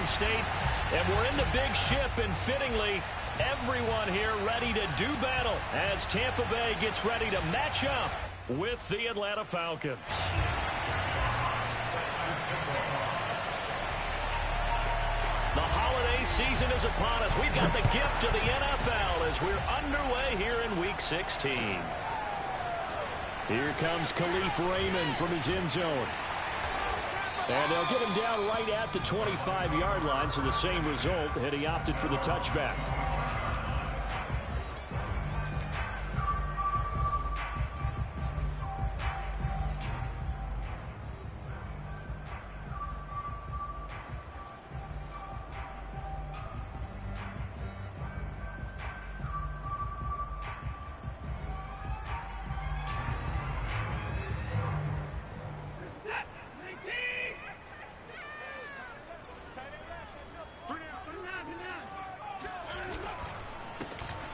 Wayne State. And we're in the big ship, and fittingly, everyone here ready to do battle as Tampa Bay gets ready to match up with the Atlanta Falcons. The holiday season is upon us. We've got the gift of the NFL as we're underway here in Week 16. Here comes Khalif Raymond from his end zone. And they'll get him down right at the 25-yard line, so the same result had he opted for the touchback.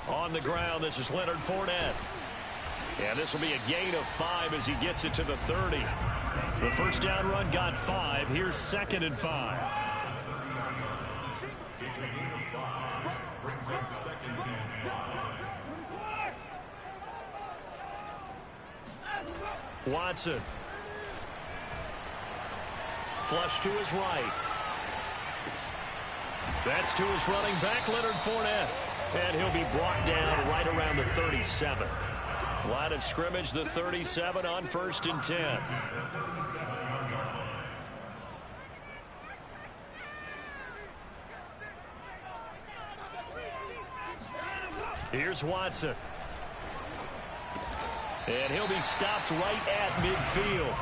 On the ground, this is Leonard Fournette. And this will be a gain of 5 as he gets it to the 30. The first down run got 5. Here's 2nd and 5. Watson. Flush to his right. That's to his running back, Leonard Fournette. And he'll be brought down right around the 37. Line of scrimmage, the 37 on 1st and 10. Here's Watson. And he'll be stopped right at midfield.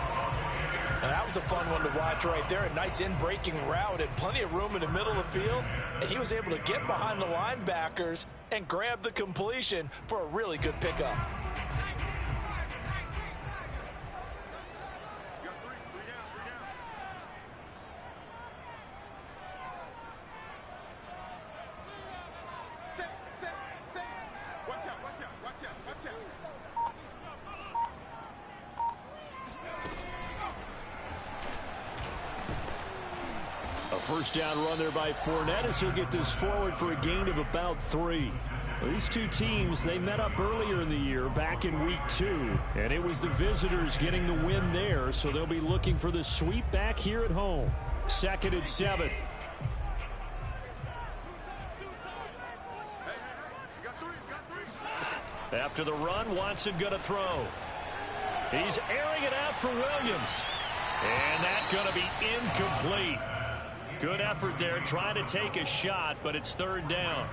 And that was a fun one to watch right there. A nice in-breaking route and plenty of room in the middle of the field. And he was able to get behind the linebackers and grab the completion for a really good pickup. First down run there by Fournette as he'll get this forward for a gain of about 3. These two teams, they met up earlier in the year back in Week 2, and it was the visitors getting the win there, so they'll be looking for the sweep back here at home. 2nd and 7. After the run, Watson going to throw. He's airing it out for Williams. And that's going to be incomplete. Good effort there, trying to take a shot, but it's 3rd down.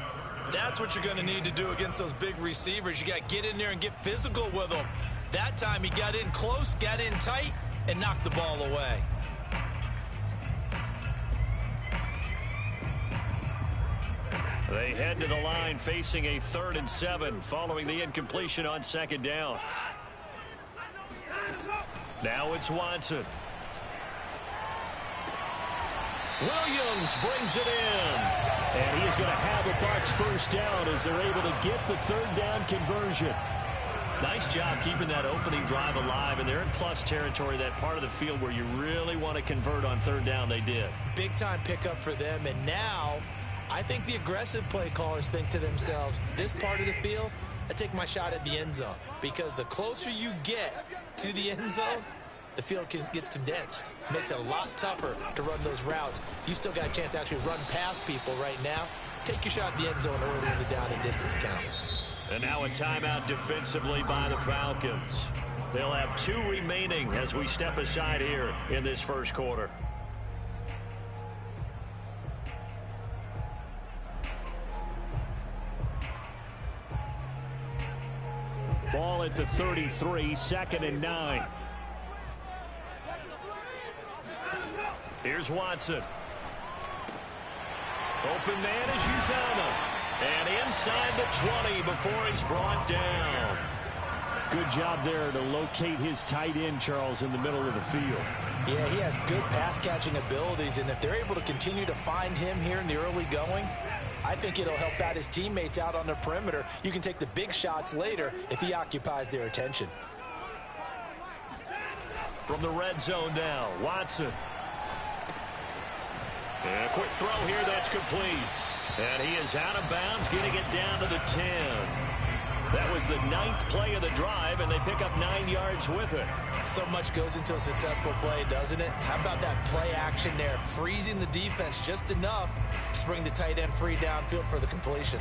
That's what you're going to need to do against those big receivers. You got to get in there and get physical with them. That time he got in close, got in tight, and knocked the ball away. They head to the line facing a 3rd and 7 following the incompletion on 2nd down. Now it's Watson. Williams brings it in. And he is going to have a Bucs first down as they're able to get the 3rd down conversion. Nice job keeping that opening drive alive, and they're in plus territory, that part of the field where you really want to convert on 3rd down. They did. Big time pickup for them, and now I think the aggressive play callers think to themselves, this part of the field, I take my shot at the end zone, because the closer you get to the end zone, the field gets condensed. Makes it a lot tougher to run those routes. You still got a chance to actually run past people right now. Take your shot at the end zone early in the down and distance count. And now a timeout defensively by the Falcons. They'll have 2 remaining as we step aside here in this first quarter. Ball at the 33, 2nd and 9. Here's Watson. Open man is Uzomah. And inside the 20 before he's brought down. Good job there to locate his tight end, Charles, in the middle of the field. Yeah, he has good pass-catching abilities, and if they're able to continue to find him here in the early going, I think it'll help out his teammates out on the perimeter. You can take the big shots later if he occupies their attention. From the red zone now, Watson. And a quick throw here that's complete. And he is out of bounds, getting it down to the 10. That was the 9th play of the drive, and they pick up 9 yards with it. So much goes into a successful play, doesn't it? How about that play action there, freezing the defense just enough to bring the tight end free downfield for the completion.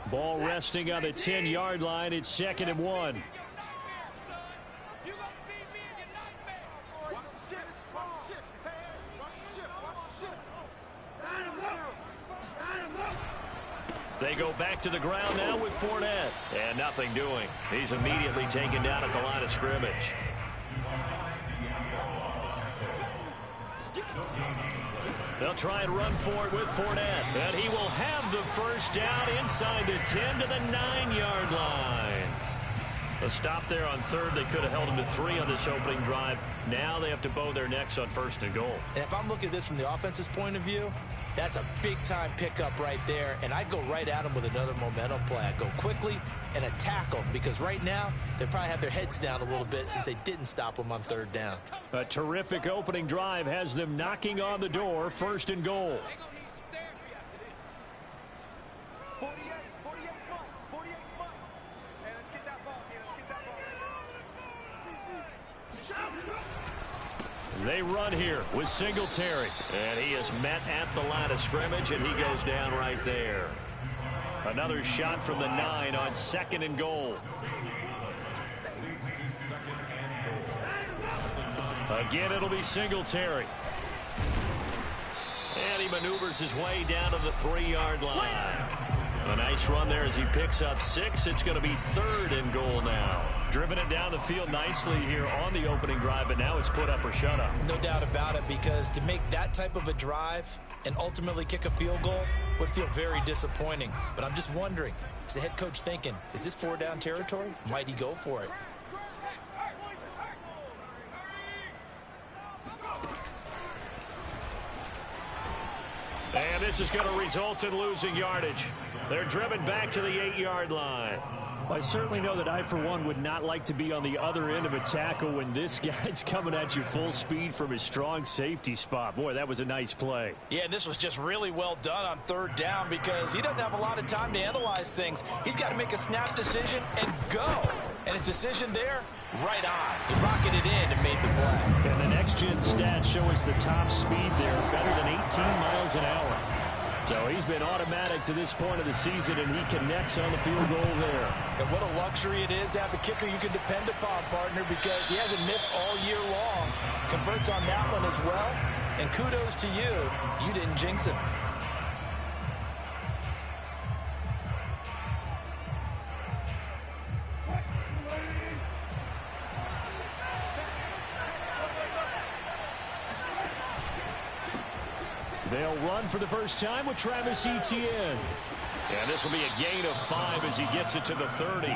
Ball resting on the 10-yard line. It's 2nd and 1. They go back to the ground now with Fournette. And nothing doing. He's immediately taken down at the line of scrimmage. They'll try and run for it with Fournette. And he will have the first down inside the 10 to the 9-yard line. A stop there on 3rd. They could have held him to 3 on this opening drive. Now they have to bow their necks on 1st and goal. And if I'm looking at this from the offense's point of view, that's a big-time pickup right there, and I go right at them with another momentum play. I go quickly and attack them because right now they probably have their heads down a little bit since they didn't stop them on 3rd down. A terrific opening drive has them knocking on the door, 1st and goal. They run here with Singletary. And he is met at the line of scrimmage, and he goes down right there. Another shot from the 9 on 2nd and goal. Again, it'll be Singletary. And he maneuvers his way down to the 3-yard line. A nice run there as he picks up 6. It's going to be 3rd and goal now. Driven it down the field nicely here on the opening drive, but now it's put up or shut up. No doubt about it, because to make that type of a drive and ultimately kick a field goal would feel very disappointing. But I'm just wondering, is the head coach thinking, is this 4-down territory? Might he go for it? And this is going to result in losing yardage. They're driven back to the 8-yard line. I certainly know that I, for one, would not like to be on the other end of a tackle when this guy's coming at you full speed from his strong safety spot. Boy, that was a nice play. Yeah, and this was just really well done on 3rd down because he doesn't have a lot of time to analyze things. He's got to make a snap decision and go. And his decision there, right on. He rocketed in and made the play. And the next-gen stats show us the top speed there, better than 18 miles an hour. So he's been automatic to this point of the season, and he connects on the field goal there. And what a luxury it is to have a kicker you can depend upon, partner, because he hasn't missed all year long. Converts on that one as well. And kudos to you. You didn't jinx him. They'll run for the first time with Travis Etienne. And this will be a gain of 5 as he gets it to the 30.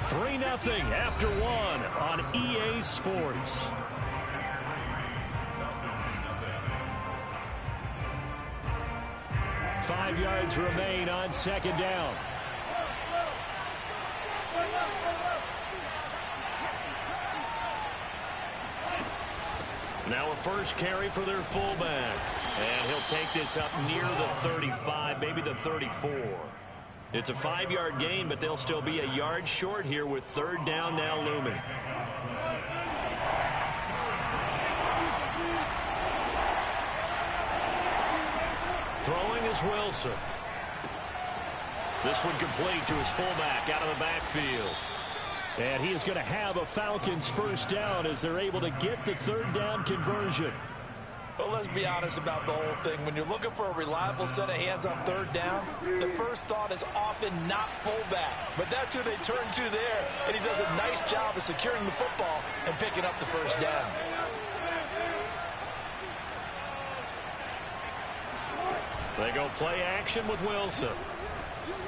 Three 0 after 1 on EA Sports. Five yards remain on 2nd down. Now a first carry for their fullback. And he'll take this up near the 35, maybe the 34. It's a 5-yard gain, but they'll still be a yard short here with 3rd down now looming. Throwing is Wilson. This one complete to his fullback out of the backfield. And he is going to have a Falcons first down as they're able to get the 3rd down conversion. Well, let's be honest about the whole thing. When you're looking for a reliable set of hands on 3rd down, the first thought is often not fullback. But that's who they turn to there. And he does a nice job of securing the football and picking up the first down. They go play action with Wilson.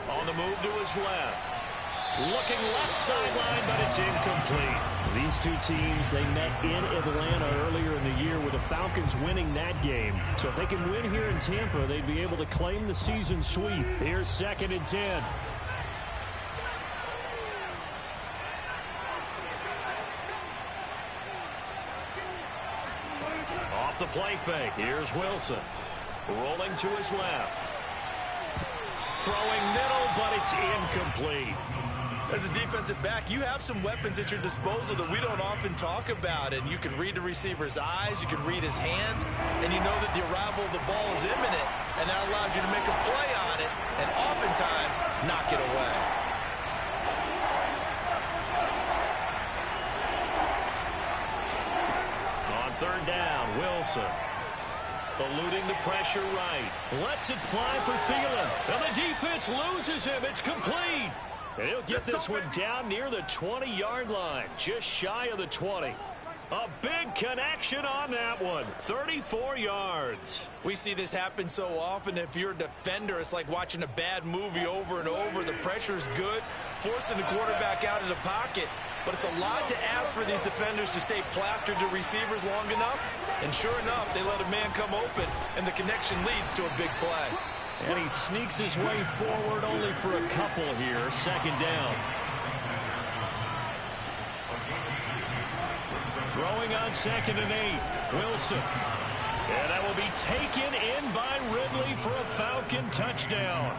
On the move to his left. Looking left sideline, but it's incomplete. These two teams, they met in Atlanta earlier in the year with the Falcons winning that game. So if they can win here in Tampa, they'd be able to claim the season sweep. Here's 2nd and 10. the play fake. Here's Wilson. Rolling to his left. Throwing middle, but it's incomplete. As a defensive back, you have some weapons at your disposal that we don't often talk about. And you can read the receiver's eyes, you can read his hands, and you know that the arrival of the ball is imminent. And that allows you to make a play on it and oftentimes knock it away. On third down, Wilson. Eluding the pressure right. Lets it fly for Thielen. And the defense loses him. It's complete. And he'll get this one down near the 20-yard line. Just shy of the 20. A big connection on that one. 34 yards. We see this happen so often. If you're a defender, it's like watching a bad movie over and over. The pressure's good, forcing the quarterback out of the pocket. But it's a lot to ask for these defenders to stay plastered to receivers long enough. And sure enough, they let a man come open, and the connection leads to a big play. And he sneaks his way forward only for a couple here. Second down. Throwing on 2nd and 8. Wilson. And that will be taken in by Ridley for a Falcon touchdown.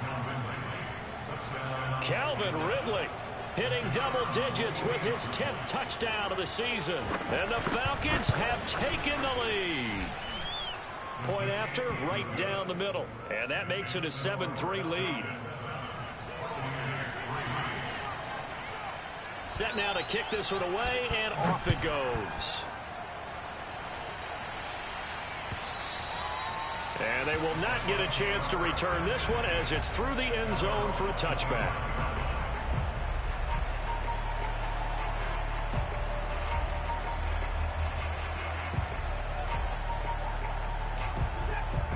Calvin Ridley hitting double digits with his 10th touchdown of the season. And the Falcons have taken the lead. Point after, right down the middle. And that makes it a 7-3 lead. Set now to kick this one away, and off it goes. And they will not get a chance to return this one as it's through the end zone for a touchback.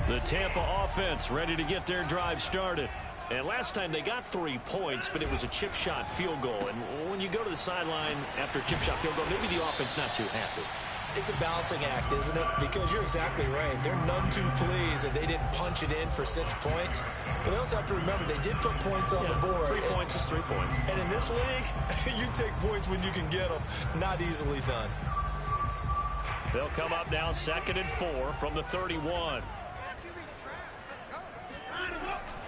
The Tampa offense ready to get their drive started. And last time they got 3 points, but it was a chip shot field goal. And when you go to the sideline after a chip shot field goal, maybe the offense not too happy. It's a balancing act, isn't it? Because you're exactly right. They're none too pleased that they didn't punch it in for 6 points. But they also have to remember they did put points on the board. 3 points is 3 points. And in this league, you take points when you can get them. Not easily done. They'll come up now 2nd and 4 from the 31.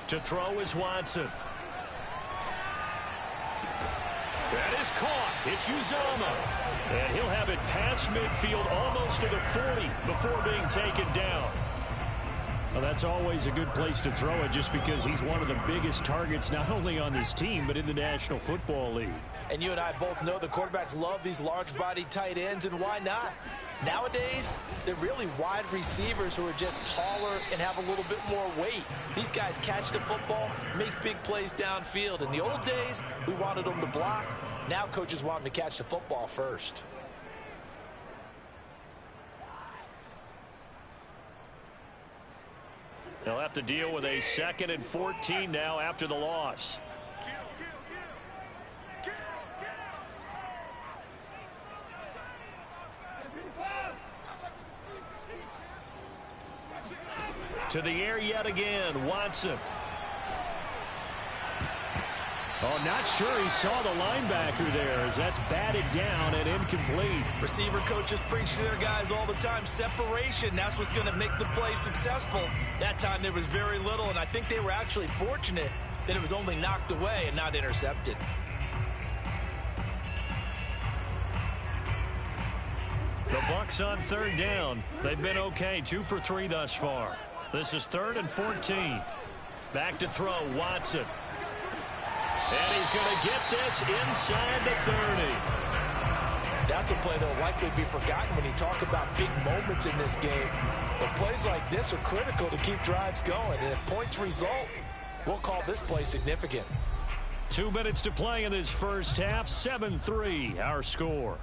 To throw is Watson. That is caught. It's Uzomah. And he'll have it past midfield almost to the 40 before being taken down. Well, that's always a good place to throw it just because he's one of the biggest targets not only on this team but in the National Football League. And you and I both know the quarterbacks love these large-bodied tight ends, and why not? Nowadays, they're really wide receivers who are just taller and have a little bit more weight. These guys catch the football, make big plays downfield. In the old days, we wanted them to block. Now coaches want them to catch the football first. They'll have to deal with a 2nd and 14 now after the loss. To the air yet again, Watson. Oh, not sure he saw the linebacker there as that's batted down and incomplete. Receiver coaches preach to their guys all the time. Separation, that's what's going to make the play successful. That time there was very little, and I think they were actually fortunate that it was only knocked away and not intercepted. The Bucs on 3rd down. They've been okay, 2 for 3 thus far. This is 3rd and 14. Back to throw, Watson. And he's going to get this inside the 30. That's a play that will likely be forgotten when you talk about big moments in this game. But plays like this are critical to keep drives going. And if points result, we'll call this play significant. 2 minutes to play in this first half. 7-3, our score.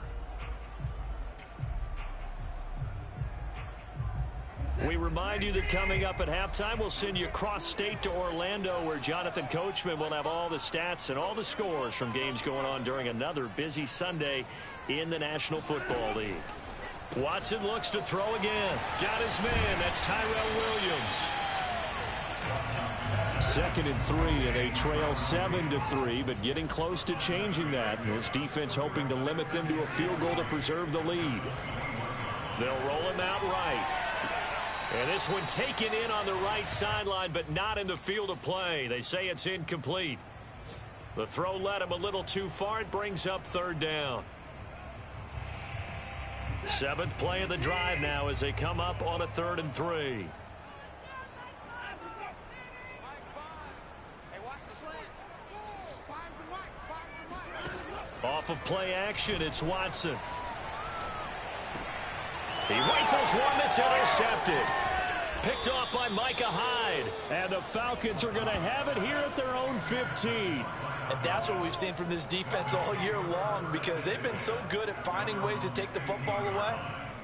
We remind you that coming up at halftime, we'll send you cross-state to Orlando, where Jonathan Coachman will have all the stats and all the scores from games going on during another busy Sunday in the National Football League. Watson looks to throw again. Got his man. That's Tyrell Williams. 2nd and 3, and they trail 7-3, but getting close to changing that. And his defense hoping to limit them to a field goal to preserve the lead. They'll roll him out right. And this one taken in on the right sideline, but not in the field of play. They say it's incomplete. The throw led him a little too far. It brings up third down. 7th play of the drive now as they come up on a 3rd and 3. Off of play action, it's Watson. He rifles one that's intercepted. Picked off by Micah Hyde. And the Falcons are going to have it here at their own 15. And that's what we've seen from this defense all year long, because they've been so good at finding ways to take the football away.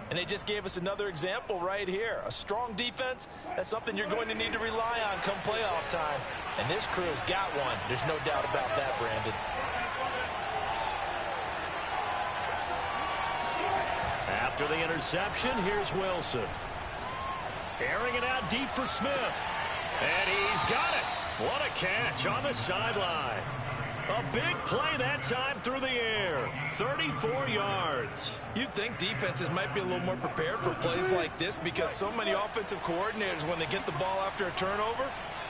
And they just gave us another example right here. A strong defense, that's something you're going to need to rely on come playoff time. And this crew's got one. There's no doubt about that, Brandon. After the interception, here's Wilson. Airing it out deep for Smith. And he's got it. What a catch on the sideline. A big play that time through the air. 34 yards. You'd think defenses might be a little more prepared for plays like this, because so many offensive coordinators, when they get the ball after a turnover,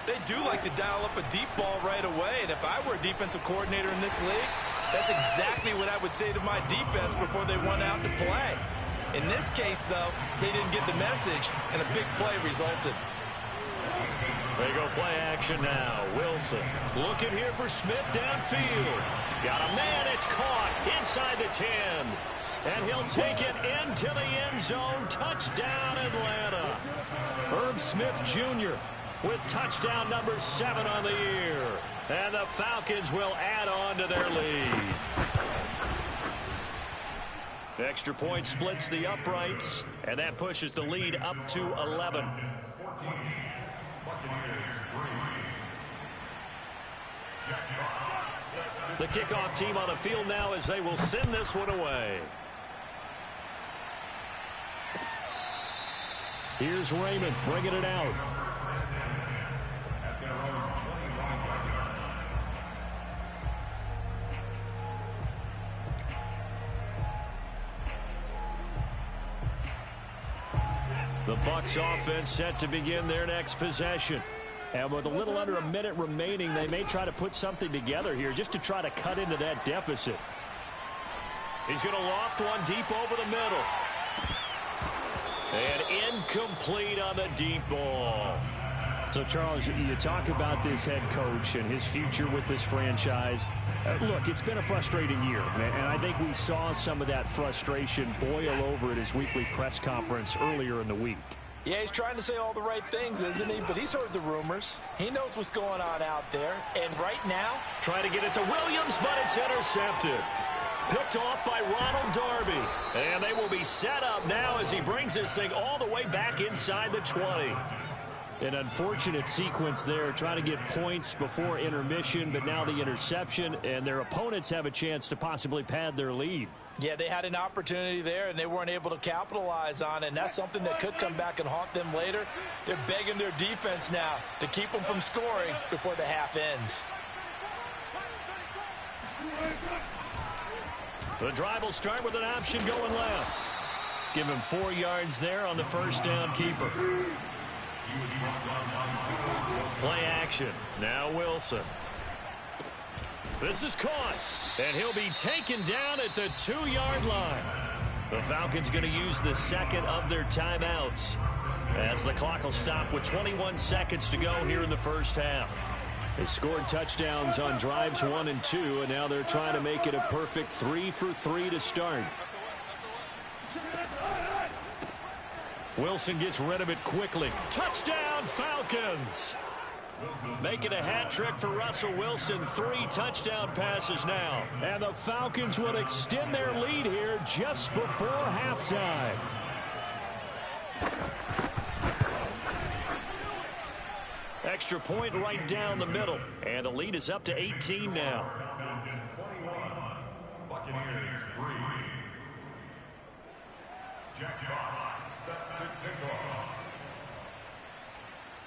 they do like to dial up a deep ball right away. And if I were a defensive coordinator in this league, that's exactly what I would say to my defense before they went out to play. In this case, though, they didn't get the message, and a big play resulted. They go play action now. Wilson looking here for Smith downfield. Got a man. It's caught inside the 10. And he'll take it into the end zone. Touchdown, Atlanta. Herb Smith Jr. with touchdown number 7 on the year. And the Falcons will add on to their lead. The extra point splits the uprights, and that pushes the lead up to 11. The kickoff team on the field now as they will send this one away. Here's Raymond bringing it out. The Bucs offense set to begin their next possession. And with a little under a minute remaining, they may try to put something together here just to try to cut into that deficit. He's going to loft one deep over the middle. And incomplete on the deep ball. So, Charles, you talk about this head coach and his future with this franchise. Look, it's been a frustrating year, and I think we saw some of that frustration boil over at his weekly press conference earlier in the week. Yeah, he's trying to say all the right things, isn't he? But he's heard the rumors. He knows what's going on out there. And right now, trying to get it to Williams, but it's intercepted. Picked off by Ronald Darby. And they will be set up now as he brings this thing all the way back inside the 20. An unfortunate sequence there, trying to get points before intermission, but now the interception, and their opponents have a chance to possibly pad their lead. Yeah, they had an opportunity there, and they weren't able to capitalize on it, and that's something that could come back and haunt them later. They're begging their defense now to keep them from scoring before the half ends. The drive will start with an option going left. Give him 4 yards there on the first down keeper. Play action. Now Wilson. This is caught. And he'll be taken down at the 2-yard line. The Falcons going to use the second of their timeouts as the clock will stop with 21 seconds to go here in the first half. They scored touchdowns on drives 1 and 2, and now they're trying to make it a perfect 3 for 3 to start. Wilson gets rid of it quickly. Touchdown, Falcons! Making a hat trick for Russell Wilson. 3 touchdown passes now. And the Falcons will extend their lead here just before halftime. Extra point right down the middle. And the lead is up to 18 now. Buccaneers 3. Jack Fox set to kick off.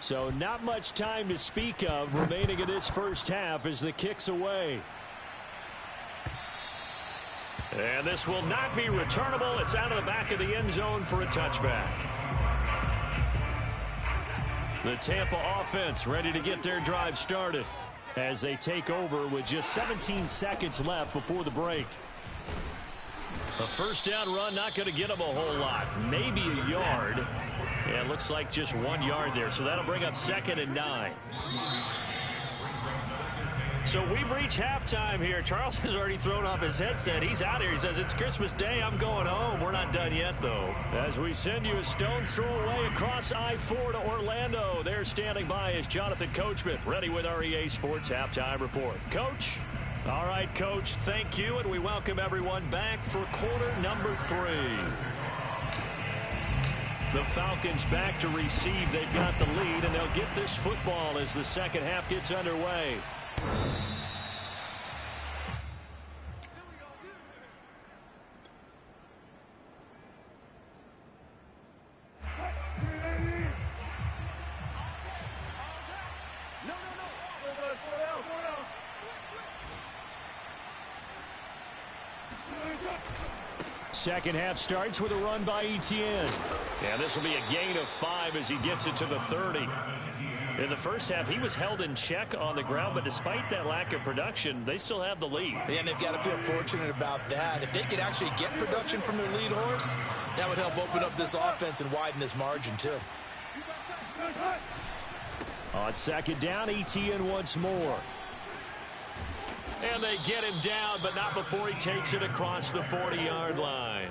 So not much time to speak of remaining in this first half as the kick's away. And this will not be returnable. It's out of the back of the end zone for a touchback. The Tampa offense ready to get their drive started as they take over with just 17 seconds left before the break. A first down run, not going to get them a whole lot. Maybe a yard. Yeah, it looks like just 1 yard there. So that'll bring up 2nd and 9. So we've reached halftime here. Charles has already thrown off his headset. He's out here. He says, it's Christmas Day. I'm going home. We're not done yet, though. As we send you a stone's throw away across I-4 to Orlando. There standing by is Jonathan Coachman, ready with our EA Sports Halftime Report. Coach? All right, Coach, thank you, and we welcome everyone back for quarter number 3. The Falcons back to receive. They've got the lead, and they'll get this football as the second half gets underway. Second half starts with a run by Etienne. And this will be a gain of 5 as he gets it to the 30. In the first half, he was held in check on the ground, but despite that lack of production, they still have the lead. And they've got to feel fortunate about that. If they could actually get production from their lead horse, that would help open up this offense and widen this margin, too. On second down, Etienne once more. And they get him down, but not before he takes it across the 40-yard line.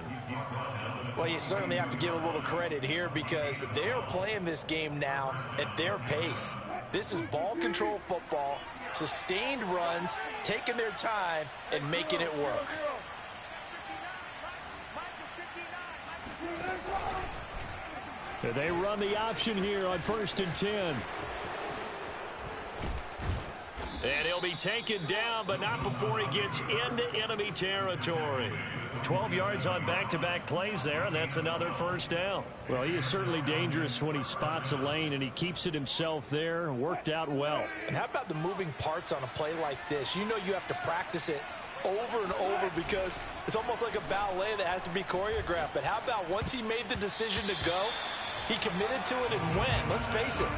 Well, you certainly have to give a little credit here because they're playing this game now at their pace. This is ball control football, sustained runs, taking their time, and making it work. They run the option here on 1st and 10. And he'll be taken down, but not before he gets into enemy territory. 12 yards on back-to-back plays there, and that's another first down. Well, he is certainly dangerous when he spots a lane, and he keeps it himself there. Worked out well. And how about the moving parts on a play like this? You know you have to practice it over and over because it's almost like a ballet that has to be choreographed. But how about once he made the decision to go, he committed to it and went. Let's face it.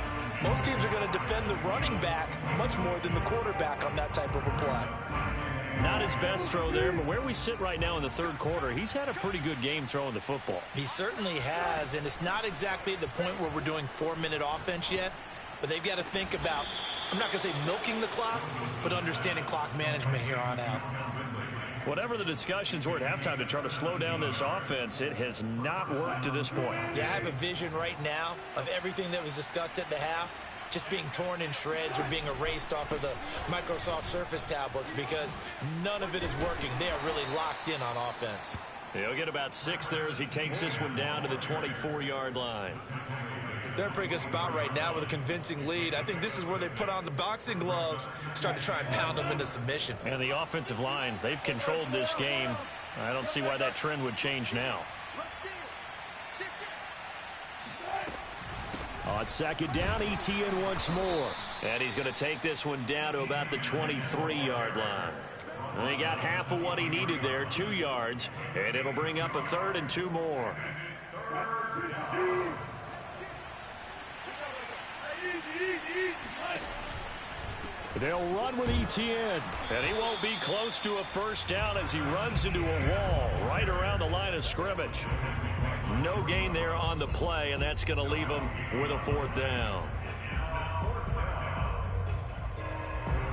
Most teams are going to defend the running back much more than the quarterback on that type of a play. Not his best throw there, but where we sit right now in the third quarter, he's had a pretty good game throwing the football. He certainly has, and it's not exactly at the point where we're doing 4-minute offense yet, but they've got to think about, I'm not going to say milking the clock, but understanding clock management here on out. Whatever the discussions were at halftime to try to slow down this offense, it has not worked to this point. Yeah, I have a vision right now of everything that was discussed at the half just being torn in shreds or being erased off of the Microsoft Surface tablets because none of it is working. They are really locked in on offense. He'll get about 6 there as he takes this one down to the 24-yard line. They're in a pretty good spot right now with a convincing lead. I think this is where they put on the boxing gloves, start to try and pound them into submission. And the offensive line, they've controlled this game. I don't see why that trend would change now. On second down, Etienne once more. And he's going to take this one down to about the 23-yard line. And he got half of what he needed there, 2 yards. And it'll bring up a 3rd and 2 more. They'll run with Etienne, and he won't be close to a first down as he runs into a wall right around the line of scrimmage. No gain there on the play, and that's going to leave him with a 4th down.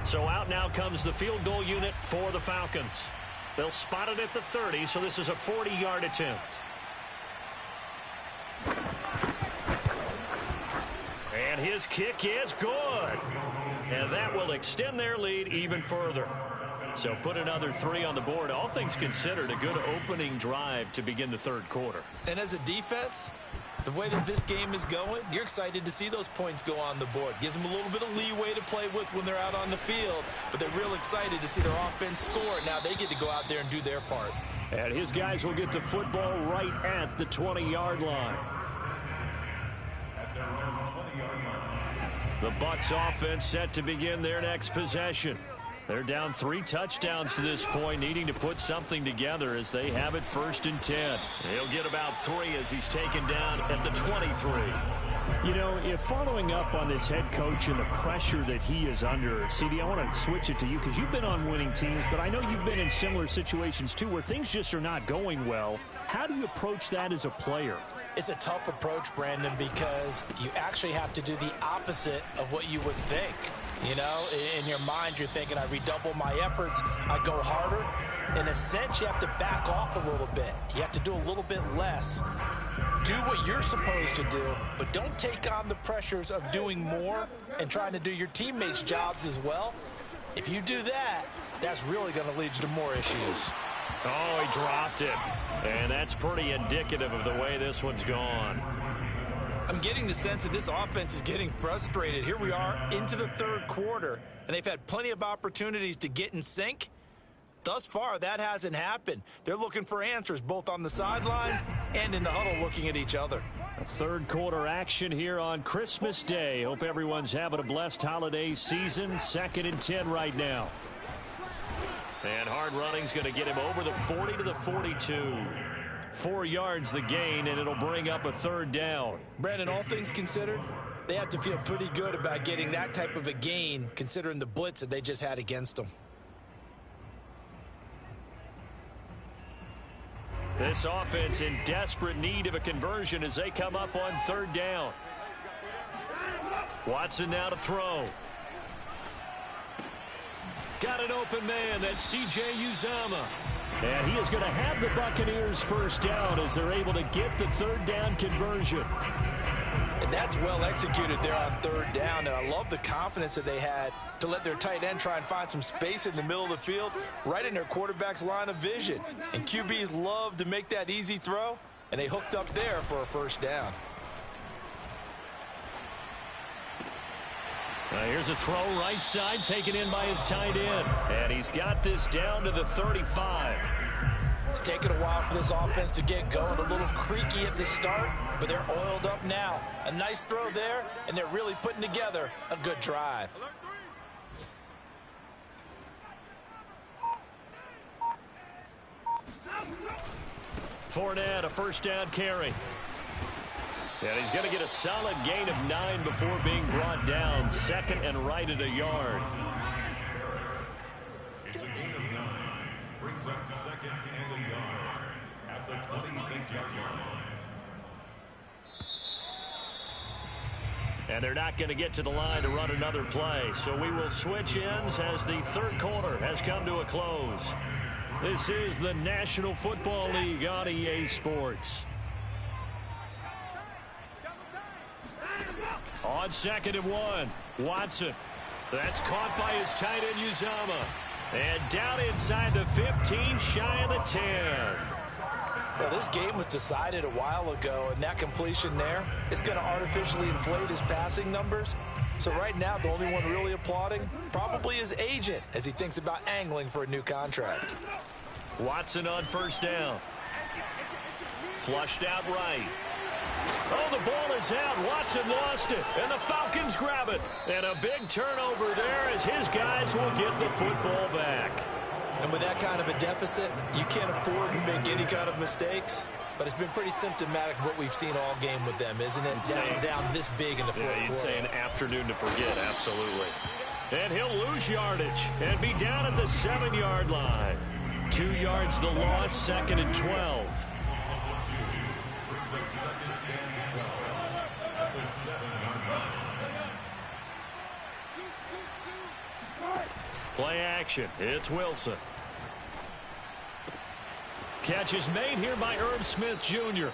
So out now comes the field goal unit for the Falcons. They'll spot it at the 30, so this is a 40-yard attempt. And his kick is good. And that will extend their lead even further. So put another 3 on the board. All things considered, a good opening drive to begin the third quarter. And as a defense, the way that this game is going, you're excited to see those points go on the board. Gives them a little bit of leeway to play with when they're out on the field. But they're real excited to see their offense score. Now they get to go out there and do their part. And his guys will get the football right at the 20-yard line. The Bucs offense set to begin their next possession. They're down 3 touchdowns to this point, needing to put something together as they have it 1st and 10. He'll get about 3 as he's taken down at the 23. You know, if following up on this head coach and the pressure that he is under, CD, I want to switch it to you because you've been on winning teams, but I know you've been in similar situations too where things just are not going well. How do you approach that as a player? It's a tough approach, Brandon, because you actually have to do the opposite of what you would think. You know, in your mind, you're thinking, I redouble my efforts, I go harder. In a sense, you have to back off a little bit. You have to do a little bit less. Do what you're supposed to do, but don't take on the pressures of doing more and trying to do your teammates' jobs as well. If you do that, that's really going to lead you to more issues. Oh, he dropped it. And that's pretty indicative of the way this one's gone. I'm getting the sense that this offense is getting frustrated. Here we are into the third quarter, and they've had plenty of opportunities to get in sync. Thus far, that hasn't happened. They're looking for answers both on the sidelines and in the huddle looking at each other. A third quarter action here on Christmas Day. Hope everyone's having a blessed holiday season. 2nd and 10 right now. And hard running's going to get him over the 40 to the 42. 4 yards the gain, and it'll bring up a third down. Brandon, all things considered, they have to feel pretty good about getting that type of a gain considering the blitz that they just had against them. This offense in desperate need of a conversion as they come up on third down. Watson now to throw. Got an open man. That's C.J. Uzomah. And he is going to have the Buccaneers first down as they're able to get the third down conversion. And that's well executed there on third down. And I love the confidence that they had to let their tight end try and find some space in the middle of the field, right in their quarterback's line of vision. And QBs love to make that easy throw, and they hooked up there for a first down. Here's a throw right side taken in by his tight end. And he's got this down to the 35. It's taken a while for this offense to get going. A little creaky at the start, but they're oiled up now. A nice throw there, and they're really putting together a good drive. Fournette, a first down carry. And he's going to get a solid gain of 9 before being brought down. 2nd and right at a yard. It's a gain of 9. Brings up 2nd and a yard at the 26-yard line. And they're not going to get to the line to run another play. So we will switch ends as the third quarter has come to a close. This is the National Football League on EA Sports. On 2nd and 1, Watson. That's caught by his tight end, Uzomah. And down inside the 15, shy of the 10. Well, this game was decided a while ago, and that completion there is going to artificially inflate his passing numbers. So right now, the only one really applauding probably his agent as he thinks about angling for a new contract. Watson on first down. Flushed out right. Oh, the ball is out. Watson lost it, and the Falcons grab it. And a big turnover there as his guys will get the football back. And with that kind of a deficit, you can't afford to make any kind of mistakes. But it's been pretty symptomatic of what we've seen all game with them, isn't it? Down this big in the fourth quarter. You'd say an afternoon to forget, absolutely. And he'll lose yardage and be down at the 7-yard line. 2 yards the loss, 2nd and 12. Play action. It's Wilson. Catch is made here by Irv Smith Jr.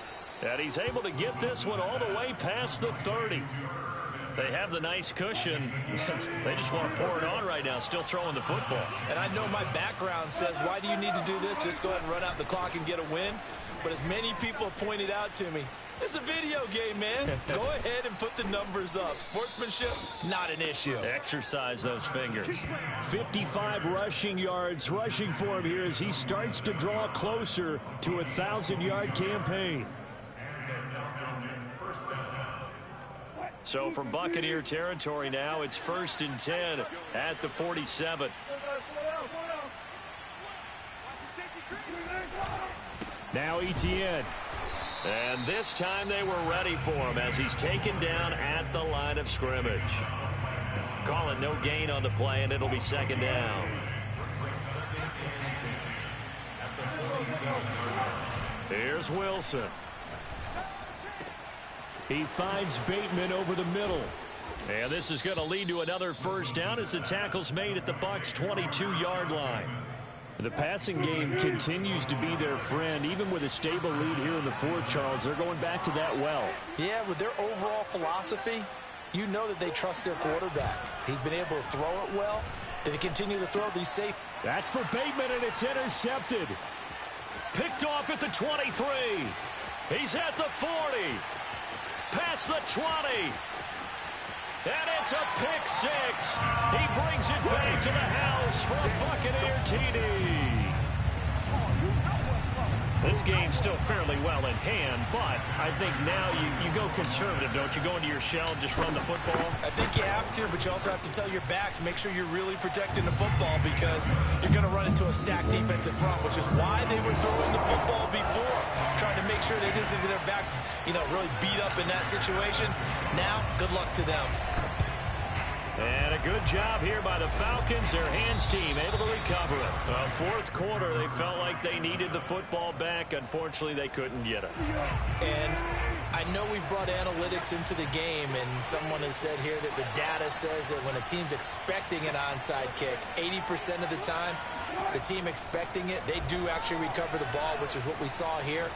And he's able to get this one all the way past the 30. They have the nice cushion. They just want to pour it on right now, still throwing the football. And I know my background says, why do you need to do this? Just go ahead and run out the clock and get a win. But as many people have pointed out to me, it's a video game, man. Go ahead and put the numbers up. Sportsmanship, not an issue. Exercise those fingers. 55 rushing yards rushing for him here as he starts to draw closer to a 1,000-yard campaign. So from Buccaneer territory now, it's 1st and 10 at the 47. Now Etienne. And this time they were ready for him as he's taken down at the line of scrimmage. Call it no gain on the play, and it'll be second down. Here's Wilson. He finds Bateman over the middle. And this is going to lead to another first down as the tackle's made at the Bucs' 22-yard line. The passing game continues to be their friend. Even with a stable lead here in the fourth, Charles, they're going back to that well. Yeah, with their overall philosophy, you know that they trust their quarterback. He's been able to throw it well. If they continue to throw these safe. That's for Bateman, and it's intercepted. Picked off at the 23. He's at the 40. Past the 20. And it's a pick six. He brings it back to the house for a Buccaneer TD. This game's still fairly well in hand, but I think now you go conservative, don't you? Go into your shell and just run the football? I think you have to, but you also have to tell your backs, make sure you're really protecting the football because you're going to run into a stacked defensive front, which is why they were throwing the football before, trying to make sure they just get their backs, really beat up in that situation. Now, good luck to them. And a good job here by the Falcons. Their hands team able to recover it. Fourth quarter, they felt like they needed the football back. Unfortunately, they couldn't get it. And I know we've brought analytics into the game, and someone has said here that the data says that when a team's expecting an onside kick, 80% of the time, the team expecting it, they do actually recover the ball, which is what we saw here.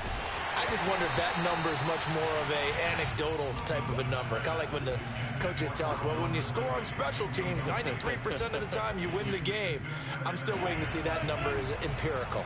I just wonder if that number is much more of a anecdotal type of a number. Kind of like when the coaches tell us, well, when you score on special teams, 93% of the time you win the game. I'm still waiting to see that number is empirical.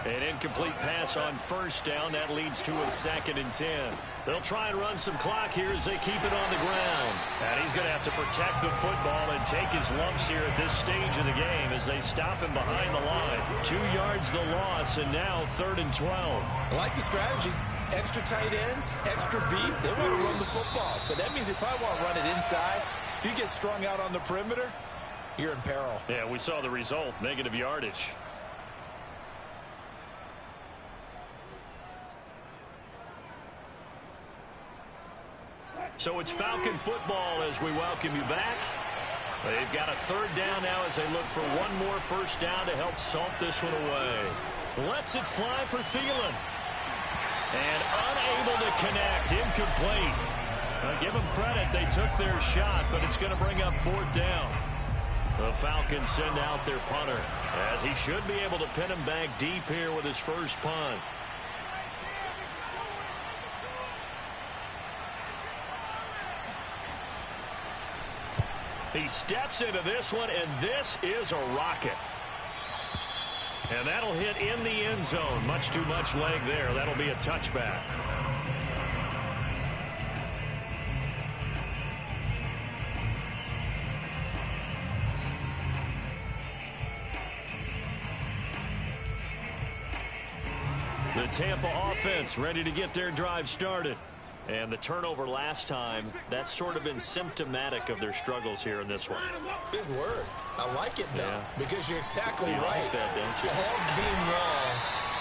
An incomplete pass on first down. That leads to a 2nd and 10. They'll try and run some clock here as they keep it on the ground. And he's going to have to protect the football and take his lumps here at this stage of the game as they stop him behind the line. 2 yards the loss, and now 3rd and 12. I like the strategy. Extra tight ends, extra beef. They want to run the football, but that means they probably want to run it inside. If you get strung out on the perimeter, you're in peril. Yeah, we saw the result, negative yardage. So it's Falcon football as we welcome you back. They've got a 3rd down now as they look for one more first down to help salt this one away. Lets it fly for Thielen. And unable to connect, incomplete. Give them credit, they took their shot, but it's going to bring up 4th down. The Falcons send out their punter, as he should be able to pin him back deep here with his first punt. He steps into this one, and this is a rocket. And that'll hit in the end zone. Much too much leg there. That'll be a touchback. The Tampa offense ready to get their drive started. And the turnover last time, that's sort of been symptomatic of their struggles here in this one. Big word. I like it, though, because you're exactly right. Like that, don't you? All game long,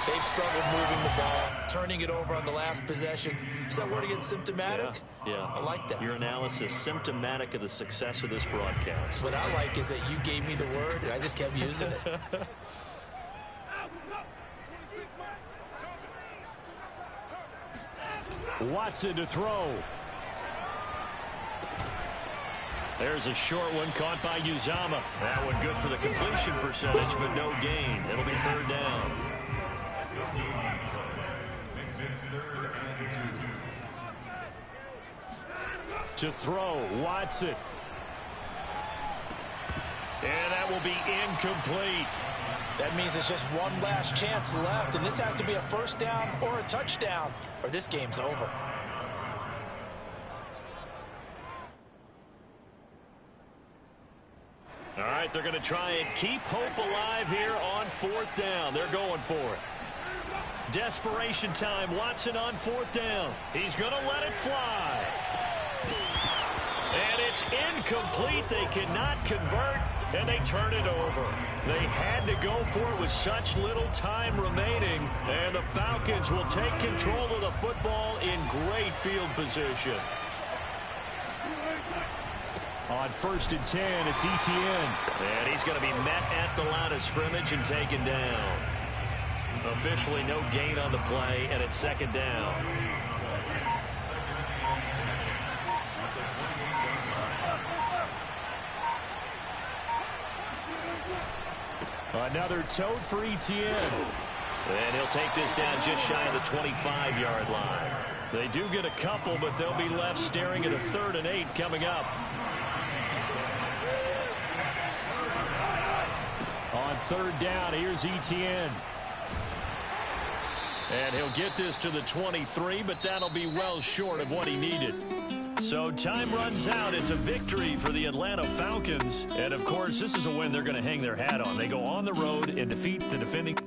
they've struggled moving the ball, turning it over on the last possession. Is that word again, symptomatic? Yeah. I like that. Your analysis, symptomatic of the success of this broadcast. What I like is that you gave me the word, and I just kept using it. Watson to throw. There's a short one caught by Uzama. That one good for the completion percentage, but no gain. It'll be 3rd down. To throw, Watson. And that will be incomplete. That means it's just one last chance left, and this has to be a first down or a touchdown, or this game's over. All right, they're going to try and keep hope alive here on 4th down. They're going for it. Desperation time. Watson on 4th down. He's going to let it fly. And it's incomplete. They cannot convert, and they turn it over. They had to go for it with such little time remaining, and the the Falcons will take control of the football in great field position. On 1st and 10, it's Etienne. And he's going to be met at the line of scrimmage and taken down. Officially no gain on the play, and it's 2nd down. Another tote for Etienne. And he'll take this down just shy of the 25-yard line. They do get a couple, but they'll be left staring at a 3rd and 8 coming up. On 3rd down, here's Etienne. And he'll get this to the 23, but that'll be well short of what he needed. So time runs out. It's a victory for the Atlanta Falcons. And, of course, this is a win they're going to hang their hat on. They go on the road and defeat the defending